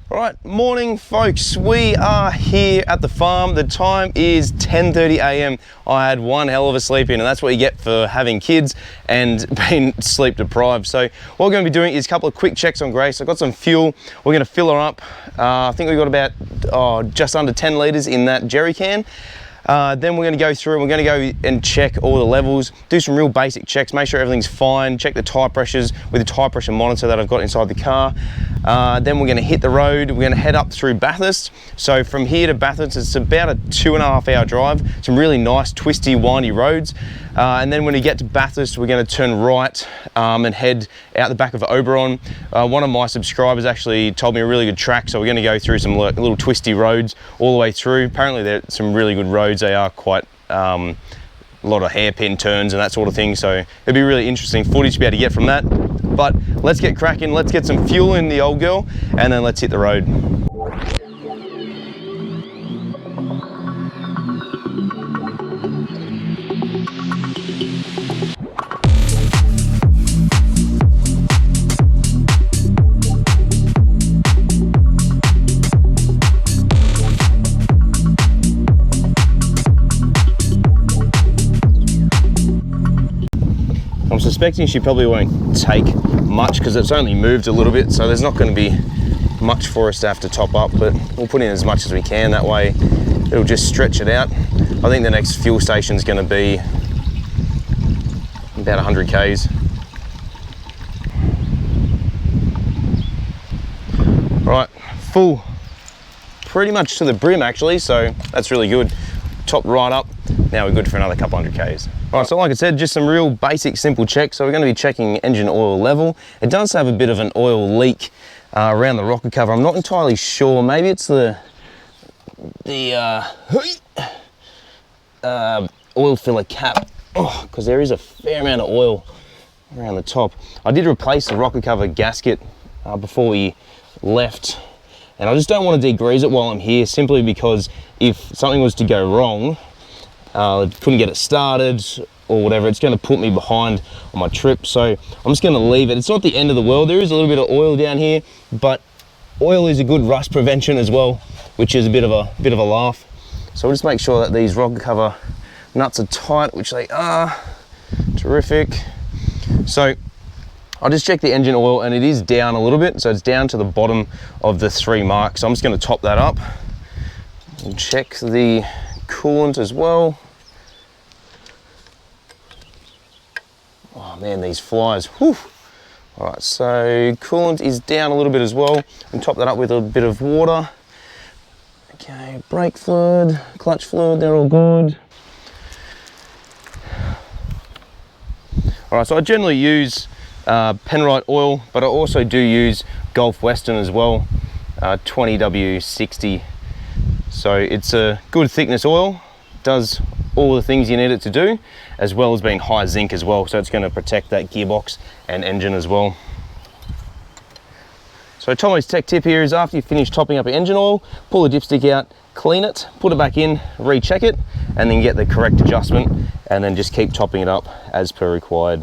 Right, morning folks, we are here at the farm. The time is 10:30 a.m. I had one hell of a sleep in, and that's what you get for having kids and being sleep deprived. So what we're going to be doing is a couple of quick checks on Grace. I've got some fuel, we're going to fill her up. I think we've got about just under 10 litres in that jerry can. Then we're going to go through and we're going to go and check all the levels, do some real basic checks, make sure everything's fine, check the tyre pressures with the tyre pressure monitor that I've got inside the car. Then we're going to hit the road, we're going to head up through Bathurst. So from here to Bathurst, it's about a 2.5 hour drive, some really nice twisty, windy roads. And then when we get to Bathurst, we're going to turn right and head out the back of Oberon. One of my subscribers actually told me a really good track, so we're going to go through some little twisty roads all the way through. Apparently there's some really good roads. They are quite a lot of hairpin turns and that sort of thing, so it'd be really interesting footage to be able to get from that. But let's get cracking, let's get some fuel in the old girl, and then let's hit the road. I'm suspecting she probably won't take much because it's only moved a little bit, so there's not going to be much for us to have to top up, but we'll put in as much as we can. That way it'll just stretch it out. I think the next fuel station is going to be about 100 k's. Right, full pretty much to the brim actually, so that's really good. Top right up. Now we're good for another couple 100 k's. All right, so like I said, just some real basic, simple checks. So we're going to be checking engine oil level. It does have a bit of an oil leak around the rocker cover. I'm not entirely sure. Maybe it's the oil filler cap, because there is a fair amount of oil around the top. I did replace the rocker cover gasket before we left, and I just don't want to degrease it while I'm here, simply because if something was to go wrong, couldn't get it started or whatever, it's going to put me behind on my trip. So I'm just going to leave it. It's not the end of the world. There is a little bit of oil down here, but oil is a good rust prevention as well, which is a bit of a laugh. So we'll just make sure that these rocker cover nuts are tight, which they are. Terrific. So I'll just check the engine oil, and it is down a little bit, so it's down to the bottom of the 3 mark. So I'm just going to top that up and check the coolant as well. Oh man, these flies, whew. All right, so coolant is down a little bit as well, and top that up with a bit of water. Okay, brake fluid, clutch fluid, they're all good. All right, so I generally use Penrith oil, but I also do use Gulf Western as well, 20W60. So it's a good thickness oil, does all the things you need it to do, as well as being high zinc as well, so it's going to protect that gearbox and engine as well. So Tomo's tech tip here is, after you finish topping up your engine oil, pull the dipstick out, clean it, put it back in, recheck it, and then get the correct adjustment, and then just keep topping it up as per required.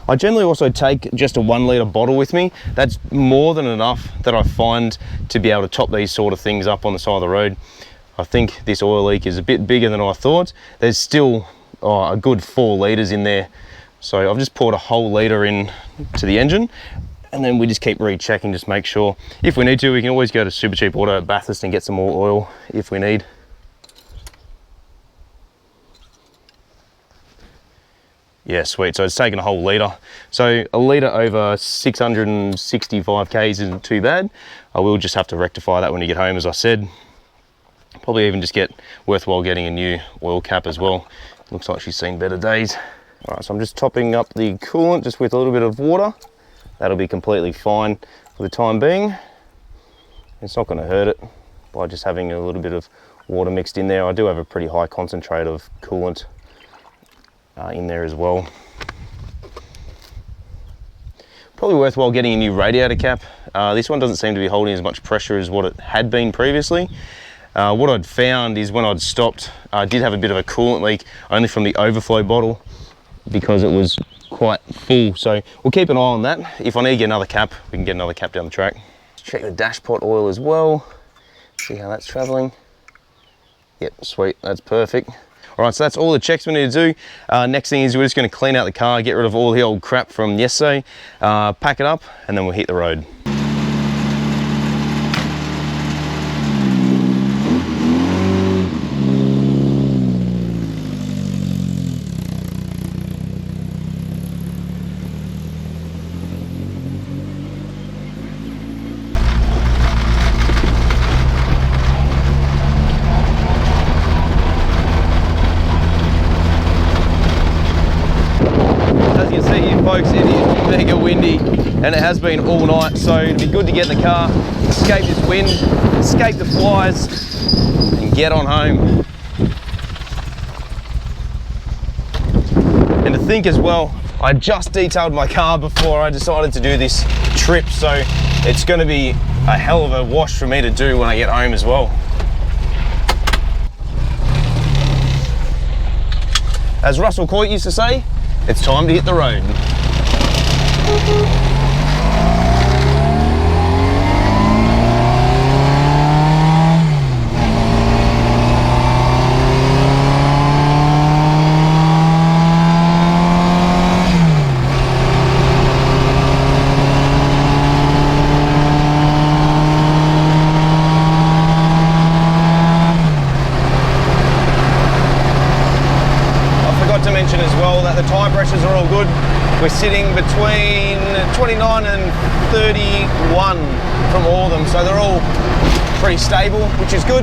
I generally also take just a 1 litre bottle with me. That's more than enough that I find to be able to top these sort of things up on the side of the road. I think this oil leak is a bit bigger than I thought. There's still a good 4 litres in there. So I've just poured a whole litre in to the engine, and then we just keep rechecking, just make sure. If we need to, we can always go to Super Cheap Auto at Bathurst and get some more oil if we need. Yeah, sweet, so it's taken a whole litre. So a litre over 665 k's isn't too bad. I will just have to rectify that when you get home, as I said. Probably even just worthwhile getting a new oil cap as well. Looks like she's seen better days. All right, so I'm just topping up the coolant just with a little bit of water. That'll be completely fine for the time being. It's not going to hurt it by just having a little bit of water mixed in there. I do have a pretty high concentrate of coolant in there as well. Probably worthwhile getting a new radiator cap. This one doesn't seem to be holding as much pressure as what it had been previously. What I'd found is when I'd stopped, I did have a bit of a coolant leak only from the overflow bottle because it was quite full. So we'll keep an eye on that. If I need to get another cap, we can get another cap down the track. check the dashpot oil as well. See how that's traveling. Yep, sweet, that's perfect. All right, so that's all the checks we need to do. Next thing is we're just gonna clean out the car, get rid of all the old crap from yesterday, pack it up, and then we'll hit the road. Folks, it is mega windy and it has been all night, so it'd be good to get in the car, escape this wind, escape the flies, and get on home. And to think as well, I just detailed my car before I decided to do this trip, so it's going to be a hell of a wash for me to do when I get home as well. As Russell Coit used to say, it's time to hit the road. As well that the tyre pressures are all good. We're sitting between 29 and 31 from all of them, so they're all pretty stable, which is good.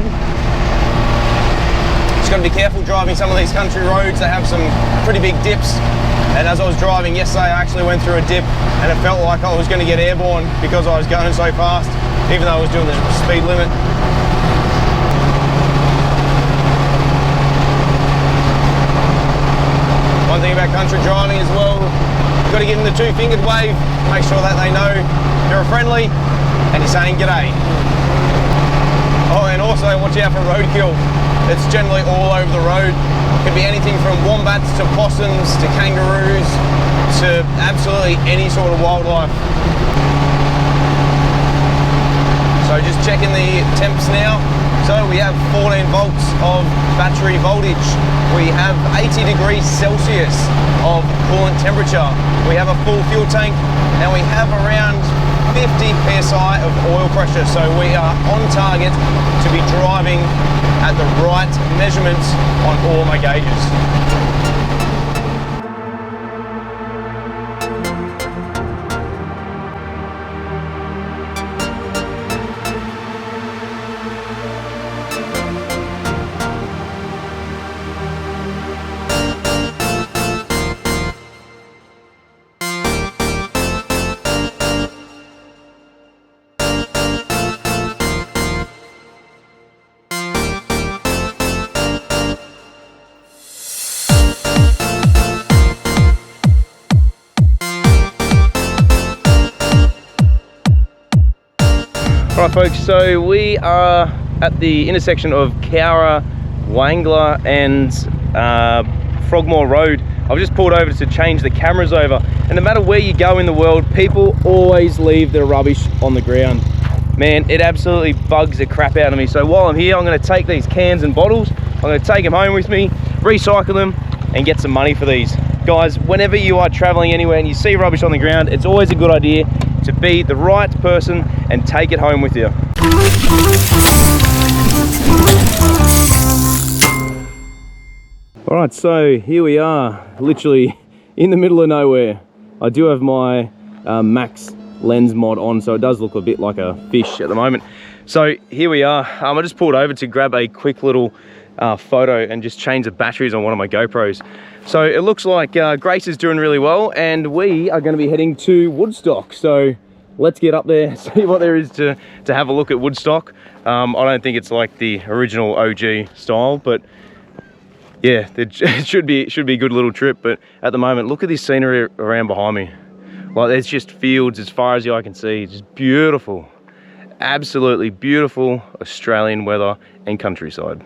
Just got to be careful driving some of these country roads. They have some pretty big dips, and as I was driving yesterday I actually went through a dip and it felt like I was going to get airborne because I was going so fast, even though I was doing the speed limit. One thing about country driving as well, you've got to give them the two-fingered wave, make sure that they know you're friendly and you're saying g'day. Oh, and also watch out for roadkill. It's generally all over the road. It could be anything from wombats to possums to kangaroos to absolutely any sort of wildlife. So just checking the temps now. So we have 14 volts of battery voltage. We have 80 degrees Celsius of coolant temperature. We have a full fuel tank and we have around 50 psi of oil pressure. So we are on target to be driving at the right measurements on all my gauges. Alright folks, so we are at the intersection of Cowra, Wangler and Frogmore Road. I've just pulled over to change the cameras over, and no matter where you go in the world, people always leave their rubbish on the ground. Man, it absolutely bugs the crap out of me. So while I'm here, I'm going to take these cans and bottles, I'm going to take them home with me, recycle them and get some money for these. Guys, whenever you are traveling anywhere and you see rubbish on the ground, it's always a good idea to be the right person and take it home with you. All right, so here we are, literally in the middle of nowhere. I do have my max lens mod on, so it does look a bit like a fish at the moment. So here we are. I just pulled over to grab a quick little photo and just change the batteries on one of my GoPros. So it looks like Grace is doing really well, and we are going to be heading to Woodstock. So let's get up there, see what there is to have a look at Woodstock. I don't think it's like the original OG style, but yeah, it should be a good little trip. But at the moment, look at this scenery around behind me. Like, there's just fields as far as the eye can see. It's just beautiful, absolutely beautiful Australian weather and countryside.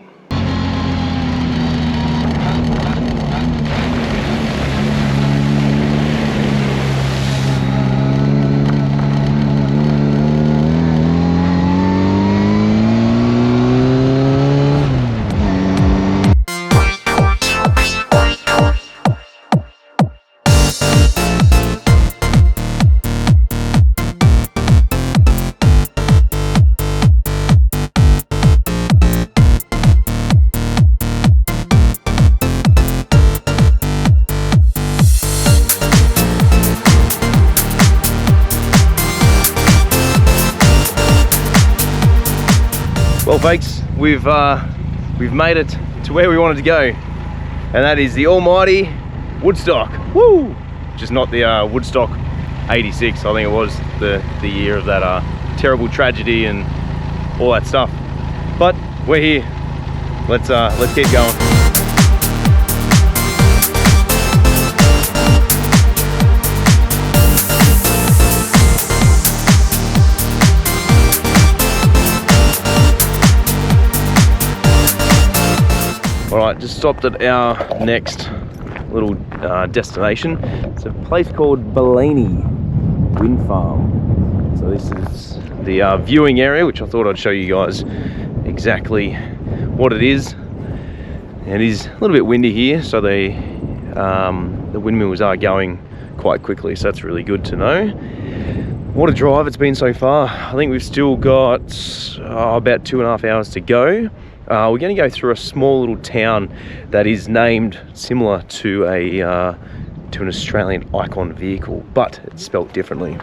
Well, folks, we've made it to where we wanted to go, and that is the almighty Woodstock. Woo! Just not the Woodstock 86. I think it was the year of that terrible tragedy and all that stuff. But we're here. Let's keep going. All right, just stopped at our next little destination. It's a place called Bellany Wind Farm. So this is the viewing area, which I thought I'd show you guys exactly what it is. It is a little bit windy here, so the windmills are going quite quickly, so that's really good to know. What a drive it's been so far. I think we've still got about 2.5 hours to go. We're going to go through a small little town that is named similar to an Australian icon vehicle, but it's spelt differently.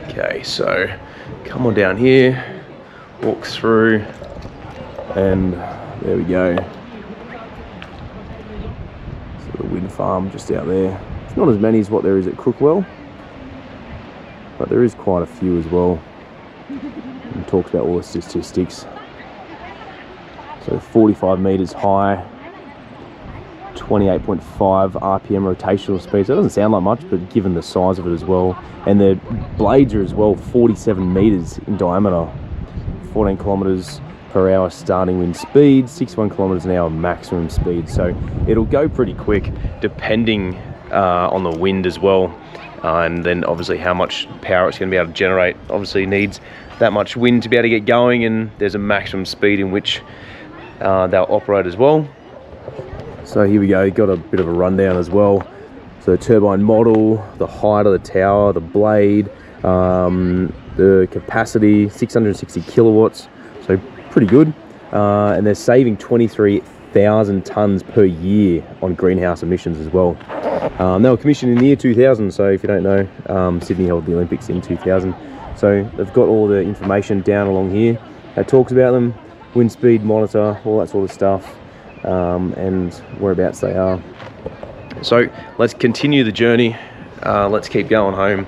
Okay, so come on down here, walk through, and there we go. So the wind farm just out there. It's not as many as what there is at Crookwell, but there is quite a few as well. It talks about all the statistics. So 45 meters high, 28.5 RPM rotational speed. So it doesn't sound like much, but given the size of it as well. And the blades are as well 47 meters in diameter, 14 kilometers per hour starting wind speed, 61 kilometers an hour maximum speed. So it'll go pretty quick depending on the wind as well. And then obviously how much power it's going to be able to generate. Obviously needs that much wind to be able to get going, and there's a maximum speed in which they'll operate as well. So here we go, got a bit of a rundown as well. So the turbine model, the height of the tower, the blade, the capacity, 660 kilowatts, so pretty good. And they're saving 23,000 tonnes per year on greenhouse emissions as well. They were commissioned in the year 2000, so if you don't know, Sydney held the Olympics in 2000. So they've got all the information down along here that talks about them. Wind speed monitor, all that sort of stuff, and whereabouts they are. So let's continue the journey. Let's keep going home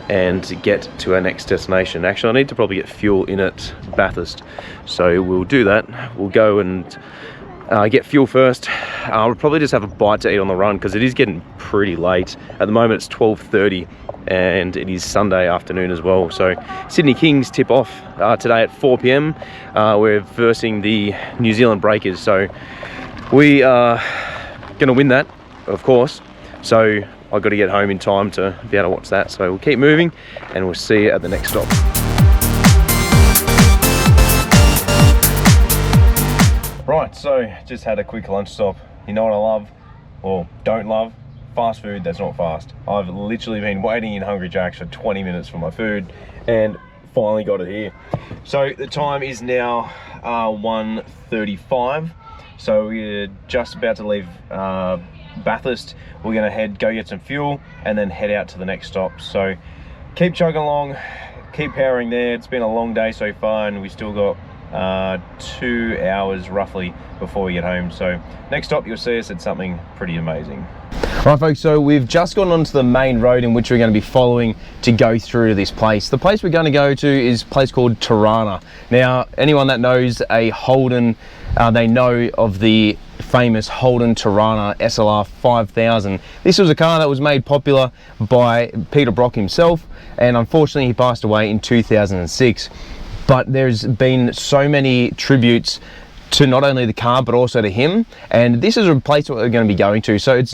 and get to our next destination. Actually, I need to probably get fuel in at Bathurst, so we'll do that. We'll go and get fuel first. We'll probably just have a bite to eat on the run because it is getting pretty late. At the moment it's 12:30 and it is Sunday afternoon as well. So Sydney Kings tip off today at 4 p.m. We're versing the New Zealand Breakers, so we are going to win that, of course. So I've got to get home in time to be able to watch that. So we'll keep moving and we'll see you at the next stop. Right, so just had a quick lunch stop. You know what I love, or don't love? Fast food that's not fast. I've literally been waiting in Hungry Jack's for 20 minutes for my food and finally got it here. So the time is now 1:35. So we're just about to leave Bathurst. We're gonna go get some fuel and then head out to the next stop. So keep chugging along, keep powering there. It's been a long day so far and we still got 2 hours roughly before we get home. So next stop you'll see us at something pretty amazing. Right folks, so we've just gone onto the main road in which we're going to be following to go through to this place. The place we're going to go to is a place called Tana. Now anyone that knows a Holden, they know of the famous Holden Tana SLR 5000. This was a car that was made popular by Peter Brock himself, and unfortunately he passed away in 2006. But there's been so many tributes to not only the car but also to him, and this is a place that we're going to be going to. So it's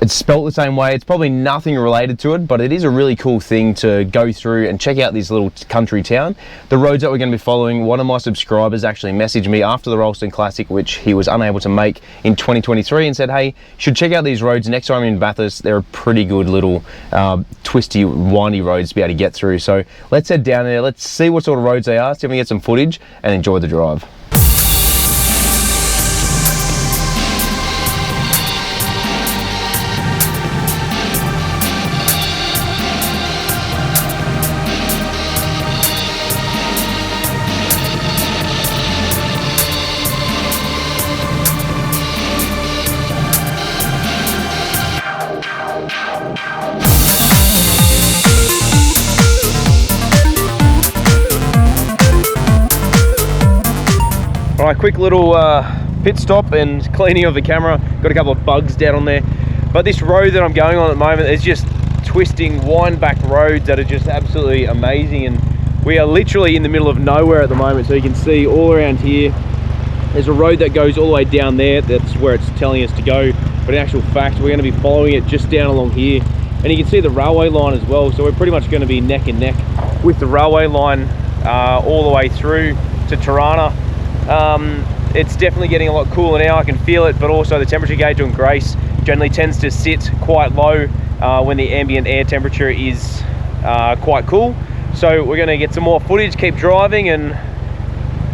spelt the same way, it's probably nothing related to it, but it is a really cool thing to go through and check out this little country town. The roads that we're going to be following, one of my subscribers actually messaged me after the Rollston Classic, which he was unable to make in 2023, and said, hey, you should check out these roads next time you're in Bathurst. They're a pretty good little twisty, windy roads to be able to get through. So let's head down there, let's see what sort of roads they are, see if we can get some footage and enjoy the drive. right, quick little pit stop and cleaning of the camera. Got a couple of bugs down on there. But this road that I'm going on at the moment is just twisting, wind back roads that are just absolutely amazing. And we are literally in the middle of nowhere at the moment. So you can see all around here, there's a road that goes all the way down there. That's where it's telling us to go. But in actual fact, we're going to be following it just down along here. And you can see the railway line as well. So we're pretty much going to be neck and neck with the railway line all the way through to Tirana. It's definitely getting a lot cooler now. I can feel it, but also the temperature gauge on Grace generally tends to sit quite low when the ambient air temperature is quite cool. So we're going to get some more footage, keep driving and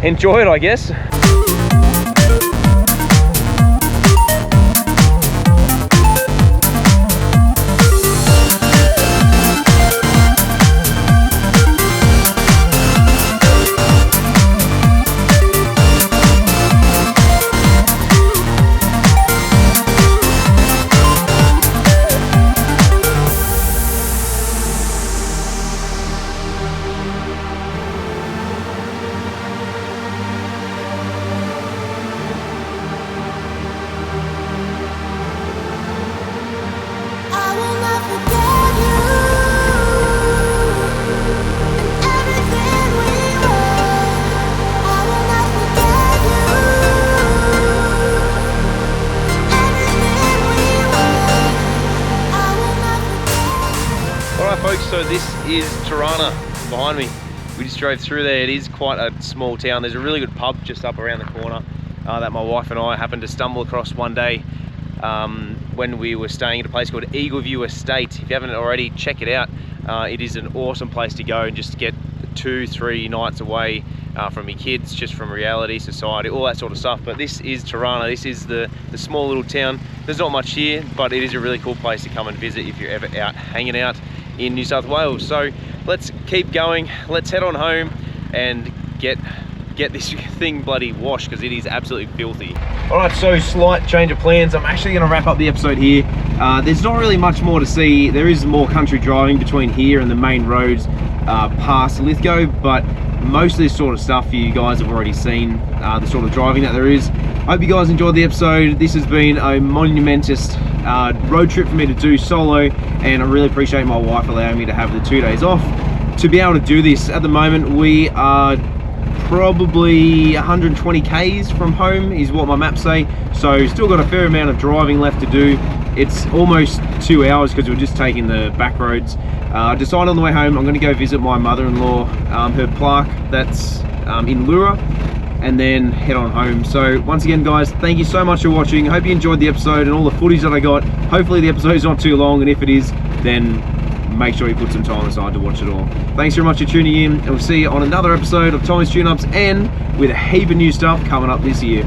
enjoy it, I guess. So this is Tirana behind me. We just drove through there. It is quite a small town. There's a really good pub just up around the corner that my wife and I happened to stumble across one day when we were staying at a place called Eagleview Estate. If you haven't already, check it out. It is an awesome place to go and just get 2-3 nights away from your kids, just from reality, society, all that sort of stuff. But this is Tirana. This is the small little town. There's not much here, but it is a really cool place to come and visit if you're ever out hanging out in New South Wales. So let's keep going. Let's head on home and get this thing bloody washed, because it is absolutely filthy. All right, so slight change of plans. I'm actually going to wrap up the episode here. There's not really much more to see. There is more country driving between here and the main roads past Lithgow, but most of this sort of stuff you guys have already seen, the sort of driving that there is. I hope you guys enjoyed the episode. This has been a monumentous road trip for me to do solo, and I really appreciate my wife allowing me to have the 2 days off to be able to do this. At the moment we are probably 120 k's from home is what my maps say, so still got a fair amount of driving left to do. It's almost 2 hours because we're just taking the back roads. I decided on the way home I'm going to go visit my mother-in-law, her plaque that's in Lura, and then head on home. So once again guys, thank you so much for watching. I hope you enjoyed the episode and all the footage that I got. Hopefully the episode is not too long, and if it is, then make sure you put some time aside to watch it all. Thanks very much for tuning in, and we'll see you on another episode of Tommy's Tune Ups, and with a heap of new stuff coming up this year.